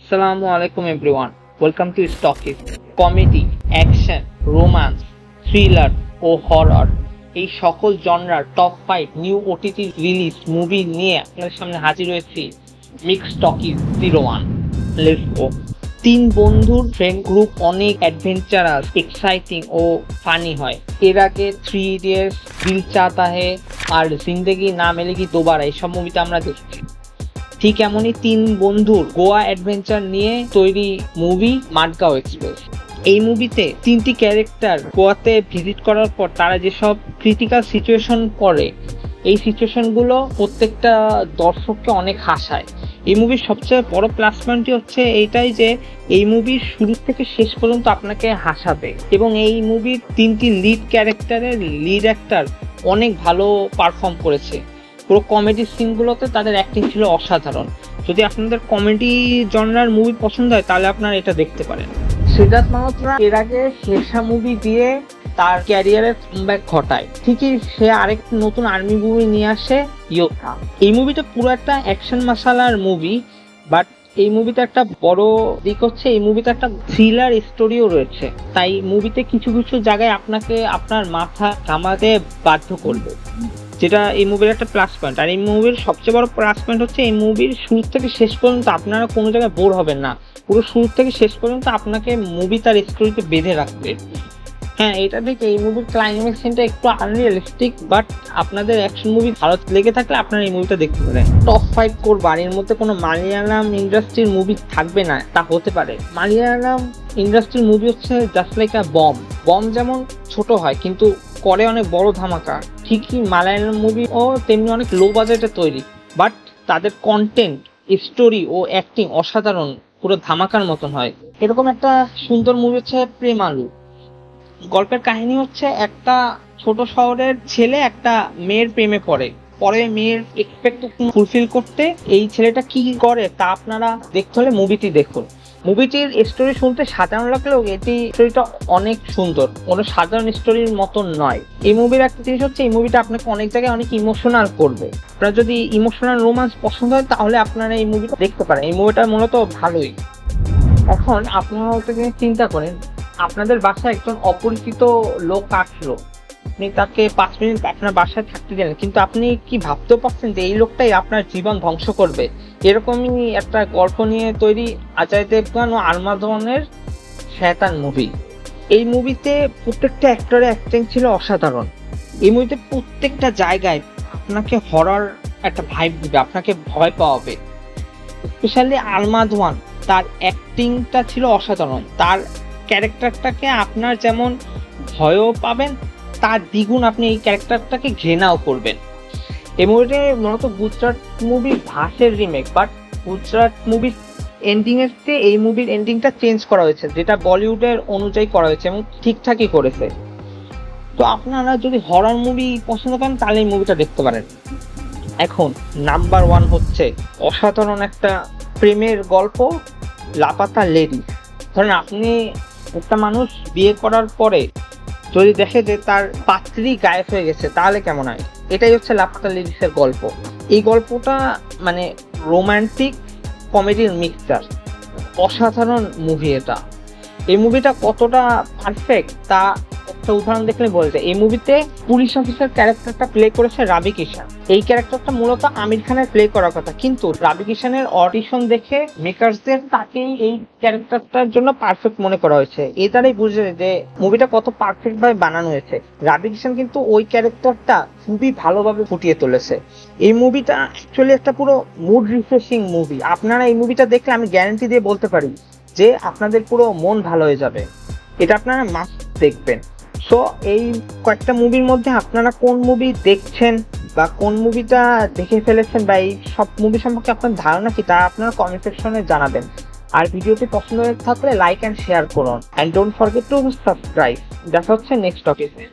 Assalamu alaikum everyone. Welcome to Stockies. Comedy, action, romance, thriller O horror এই সকল জনরার top 5 new OTT release movie নিয়ে আপনাদের সামনে হাজির হয়েছি মিক্স টকিজ 01। Let's go. তিন বন্ধুর ফ্রেন্ড গ্রুপ অনেক অ্যাডভেঞ্চারাস, এক্সাইটিং ও ফানি হয়। এর আগে 3 ইডিয়টস, দিল চাহতা হে আর জিন্দেগি না মিলেগি দোবারা এইসব মুভিতে আমরা দেখছি। ঠিক এমনই তিন বন্ধুর গোয়া অ্যাডভেঞ্চার নিয়ে তৈরি মুভি মাডগাঁও এক্সপ্রেস। এই মুভিতে তিনটি ক্যারেক্টার গোয়াতে ভিজিট করার পর তারা যেসব ক্রিটিক্যাল সিচুয়েশন পড়ে, এই সিচুয়েশনগুলো প্রত্যেকটা দর্শককে অনেক হাসায়। এই মুভির সবচেয়ে বড় প্লাস পয়েন্টটি হচ্ছে এইটাই যে এই মুভির শুরু থেকে শেষ পর্যন্ত আপনাকে হাসাবে, এবং এই মুভির তিনটি লিড ক্যারেক্টারের লিড অ্যাক্টর অনেক ভালো পারফর্ম করেছে। পুরো কমেডি সিনগুলোতে তাদের অ্যাক্টিং ছিল অসাধারণ। যদি আপনাদের কমেডি জনরার মুভি পছন্দ হয় তাহলে আপনারা এটা দেখতে পারেন। সিদ্ধার্থ মালহোত্রা এর আগে শেরশাহ মুভি দিয়ে তার ক্যারিয়ারের কামব্যাক ঘটায়। ঠিকই সে আরেক নতুন আর্মি মুভি নিয়ে আসে ইয়োদ্ধা। এই মুভিটা পুরো একটা অ্যাকশন মাসালার মুভি, বাট এই মুভিতে একটা বড় দিক হচ্ছে এই মুভিতে একটা থ্রিলার স্টোরিও রয়েছে। তাই মুভিতে কিছু কিছু জায়গায় আপনাকে আপনার মাথা ঘামাতে বাধ্য করবে, যেটা এই মুভির একটা প্লাস পয়েন্ট। আর এই মুভির সবচেয়ে বড় প্লাস পয়েন্ট হচ্ছে এই মুভির শুরু থেকে শেষ পর্যন্ত আপনারা কোনো জায়গায় বোর হবেন না। পুরো শুরু থেকে শেষ পর্যন্ত আপনাকে মুভি তার স্টোরিতে বেঁধে রাখবে। হ্যাঁ, এটা দেখে এই মুভির ক্লাইম্যাক্স সিনটা একটু আনরিয়ালিস্টিক, বাট আপনাদের অ্যাকশন মুভি ভালো লেগে থাকলে আপনারা এই মুভিটা দেখতে পারেন। টপ 5 করবার এর মধ্যে কোনো মালয়ালাম ইন্ডাস্ট্রির মুভি থাকবে না তা হতে পারে। মালয়ালাম ইন্ডাস্ট্রির মুভি হচ্ছে জাস্ট লাইক আ বম যেমন ছোট হয় কিন্তু করে অনেক বড় ধামাকা, ঠিকই মালয়ালাম মুভি ও তেমনি অনেক লো বাজেটে তৈরি, বাট তাদের কন্টেন্ট, স্টোরি ও অ্যাক্টিং অসাধারণ, পুরো ধামাকার মতন হয়। এরকম একটা সুন্দর মুভি হচ্ছে প্রেম আলু। গল্পের কাহিনী হচ্ছে একটা ছোট শহরের ছেলে একটা মেয়ের প্রেমে পরে মেয়ের এক্সপেকটেশন ফুলফিল করতে এই ছেলেটা কি করে তা আপনারা দেখতে হলে মুভিটি দেখুন। মুভিটির স্টোরি শুনতে সাধারণ লাগলেও এটি স্টোরিটা অনেক সুন্দর, কোনো সাধারণ স্টোরির মতন নয়। এই মুভির একটা জিনিস হচ্ছে এই মুভিটা আপনাকে অনেক জায়গায় অনেক ইমোশনাল করবে। আপনারা যদি ইমোশনাল রোমান্স পছন্দ হয় তাহলে আপনারা এই মুভিটা দেখতে পারেন। এই মুভিটা মূলত ভালোই। এখন আপনারা চিন্তা করেন, আপনাদের বাসায় একজন অপরিচিত লোক আসলো, আপনি তাকে 5 মিনিট আপনার বাসায় থাকতে দিলেন, কিন্তু আপনি কি ভাবতেও পারছেন যে এই লোকটাই আপনার জীবন ধ্বংস করবে? এরকমই একটা গল্প নিয়ে তৈরি অজয় দেবগন ও আরমানের শয়তান মুভি। এই মুভিতে প্রত্যেকটা অ্যাক্টরের অ্যাক্টিং ছিল অসাধারণ। এই মুভিতে প্রত্যেকটা জায়গায় আপনাকে হরর একটা ভাইব দিবে, আপনাকে ভয় পাওয়াবে। স্পেশালি আরমাধওয়ান, তার অ্যাক্টিংটা ছিল অসাধারণ। তার ক্যারেক্টারটাকে আপনার যেমন ভয়ও পাবেন, তার দ্বিগুণ আপনি এই ক্যারেক্টারটাকে ঘৃণাও করবেন। এই মুভিতে মূলত গুজরাট মুভির ভাসের রিমেক, বাট গুজরাট মুভির এন্ডিং এর চেয়ে এই মুভির এন্ডিংটা চেঞ্জ করা হয়েছে, যেটা বলিউডের অনুযায়ী করা হয়েছে এবং ঠিকঠাকই করেছে। তো আপনারা যদি হরর মুভি পছন্দ করেন তাহলে এই মুভিটা দেখতে পারেন। এখন নাম্বার 1 হচ্ছে অসাধারণ একটা প্রেমের গল্প, লাপাতা লেডি। ধরেন আপনি একটা মানুষ বিয়ে করার পরে যদি দেখে যে তার পাত্রী গায়েব হয়ে গেছে তাহলে কেমন হয়? এটাই হচ্ছে লাপাতা লেডিসের গল্প। এই গল্পটা মানে রোমান্টিক কমেডির মিক্সচার, অসাধারণ মুভি এটা। এই মুভিটা কতটা পারফেক্ট তা একটা উদাহরণ দেখলে বলা যায়। এই মুভিতে পুলিশ অফিসার ক্যারেক্টারটা প্লে করেছে রাবি কিষান। এই ক্যারেক্টারটা মূলত আমির খানের প্লে করার কথা, কিন্তু রাবি কিষানের অডিশন দেখে মেকার্সদের তাকেই এই ক্যারেক্টারটার জন্য পারফেক্ট মনে করা হয়েছে। এই দ্বারাই বুঝে যে মুভিটা কত পারফেক্ট ভাবে বানানো হয়েছে। রাবি কিষান কিন্তু ওই ক্যারেক্টারটা খুবই ভালোভাবে ফুটিয়ে তুলেছে। এই মুভিটা অ্যাকচুয়ালি একটা পুরো মুড রিফ্রেশিং মুভি। আপনারা এই মুভিটা দেখলে আমি গ্যারান্টি দিয়ে বলতে পারি যে আপনাদের পুরো মন ভালো হয়ে যাবে। এটা আপনারা মাস্ট দেখবেন। সো এই কয়েকটা মুভির মধ্যে আপনারা কোন মুভি দেখছেন বা কোন মুভিটা দেখে ফেলেছেন বা এই সব মুভি সম্পর্কে আপনার ধারণা কি তা আপনারা কমেন্ট সেকশনে জানাবেন। আর ভিডিওটি পছন্দ হয়ে থাকলে লাইক অ্যান্ড শেয়ার করুন, and don't forget to subscribe. দেখা হচ্ছে নেক্সট টপিকে।